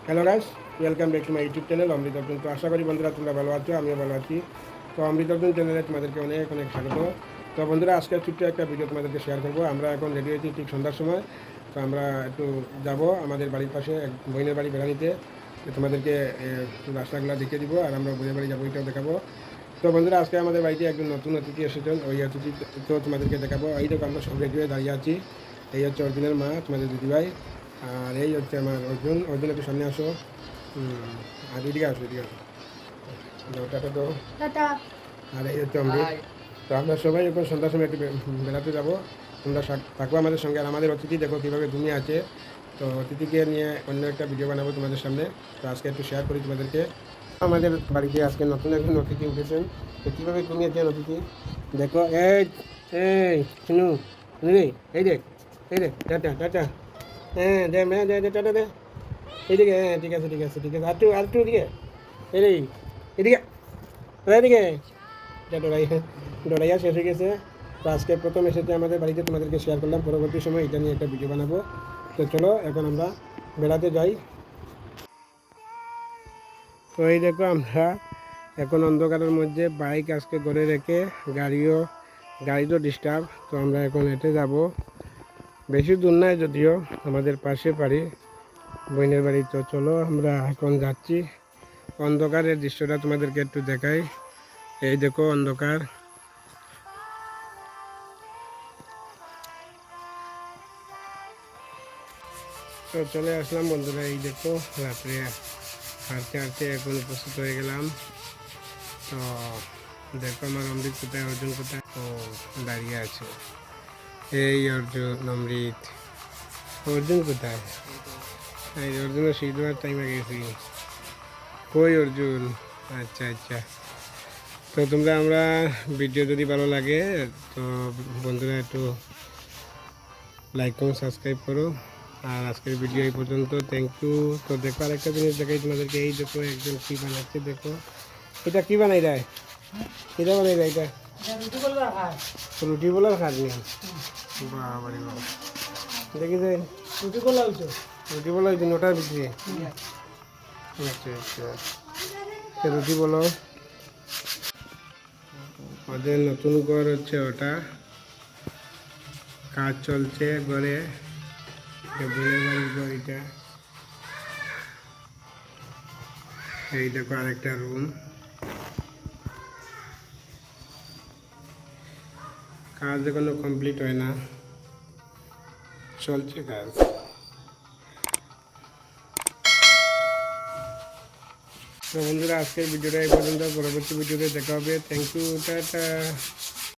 Hello guys, welcome back to my YouTube channel Amrit Arjun. তো আশা করি বন্ধুরা তোমরা ভালো আছো, আমিও ভালো আছি। তো অমৃত অর্জুন চ্যানেলে তোমাদেরকে অনেক অনেক স্বাগত। তো বন্ধুরা, আজকে ছোট্ট একটা ভিডিও তোমাদেরকে শেয়ার করবো। আমরা এখন রেডি হয়েছি ঠিক সন্ধ্যার সময়। তো আমরা একটু যাব আমাদের বাড়ির পাশে এক বোনের বাড়ি বেড়ানিতে। তোমাদেরকে রাস্তাগুলো দেখিয়ে দিব, আর আমরা বোনের বাড়ি যাবো, এটাও দেখাবো। তো বন্ধুরা, আজকে আমাদের বাড়িতে একজন নতুন অতিথি এসেছেন। ওই অতিথি তো তোমাদেরকে দেখাবো। এই দেখো আমরা সব রেডি হয়ে দাঁড়িয়ে আছি। এই হচ্ছে অর্জুনের মা, তোমাদের দিদিভাই। আর এই হচ্ছে আমার অর্জুন। অর্জুন একটু সামনে আসো। আর এদিকে আসো, এদিকে আসো। টাটা তো। আর এই হচ্ছে অমৃত। তো আমরা সবাই এখন সন্ধ্যার সময় একটু বেড়াতে যাবো। তোমরা থাকবো আমাদের সঙ্গে। আর আমাদের অতিথি দেখো কীভাবে ঘুমিয়ে আছে। তো অতিথিকে নিয়ে অন্য একটা ভিডিও বানাবো তোমাদের সামনে। তো আজকে একটু শেয়ার করি তোমাদেরকে। আমাদের বাড়িতে আজকে নতুন একজন অতিথি উঠেছেন। তো কীভাবে ঘুমিয়েছেন অতিথি দেখো। এই এই শুনু, রে এই দেখ, এই দেখ, টাটা টাটা। হ্যাঁ দে, দে দে টাটা দে। এইদিকে, হ্যাঁ ঠিক আছে ঠিক আছে ঠিক আছে। আর একটু এদিকে, এই এদিকে, এদিকে। এটা ডরাইয়া শেষ হয়ে গেছে। তো আজকে প্রথম এসেছে আমাদের বাড়িতে, তোমাদেরকে শেয়ার করলাম। পরবর্তী সময় এটা নিয়ে একটা ভিডিও বানাবো। তো চলো এখন আমরা বেড়াতে যাই। তো এই দেখো আমরা এখন অন্ধকারের মধ্যে বাইক আজকে ঘরে রেখে গাড়িও ডিস্টার্ব। তো আমরা এখন হেঁটে যাব। বেশি দূর নয় যদিও, আমাদের পাশে বাড়ি, বোনের বাড়ি। তো চলো আমরা এখন যাচ্ছি। অন্ধকারের দৃশ্যটা তোমাদেরকে একটু দেখাই। এই দেখো অন্ধকার। তো চলে আসলাম বন্ধুরা। এই দেখো রাত্রে হাঁটতে হাঁটতে এখন উপস্থিত হয়ে গেলাম। তো দেখো আমার অমৃত কোথায়, অর্জুন কোথায়। ও দাঁড়িয়ে আছে। এই অর্জুন, অমৃত। অর্জুন কোথায়? এই অর্জুনের সিট দেওয়ার টাইমে গেছি। কই অর্জুন? আচ্ছা আচ্ছা। তো তোমরা আমরা ভিডিও যদি ভালো লাগে তো বন্ধুরা একটু লাইক করো, সাবস্ক্রাইব করো। আর আজকের ভিডিও এই পর্যন্ত। Thank you. তো দেখো আরেকটা জিনিস দেখাই তোমাদেরকে। এই দেখো একজন কী বানাচ্ছে দেখো। এটা কী বানাই দেয়? এটা বানাই দেয় এটা রুটি বলার খাট নেই। বাবারে বাবা, দেখি যে রুটি বলা হয়েছে, রুটি বলা হয়েছে নটার ভিতরে। আচ্ছা আচ্ছা, রুটি বলো। ওদের নতুন ঘর হচ্ছে ওটা, কাজ চলছে ঘরে। বোনের বাড়ির ঘর এটা। এই দেখো আরেকটা রুম। কাজ এখনো কমপ্লিট হয় না, চলছে কাজ। তো বন্ধুরা, আজকের ভিডিওটা এই পর্যন্ত। পরবর্তী ভিডিওতে দেখা হবে। Thank you, tata.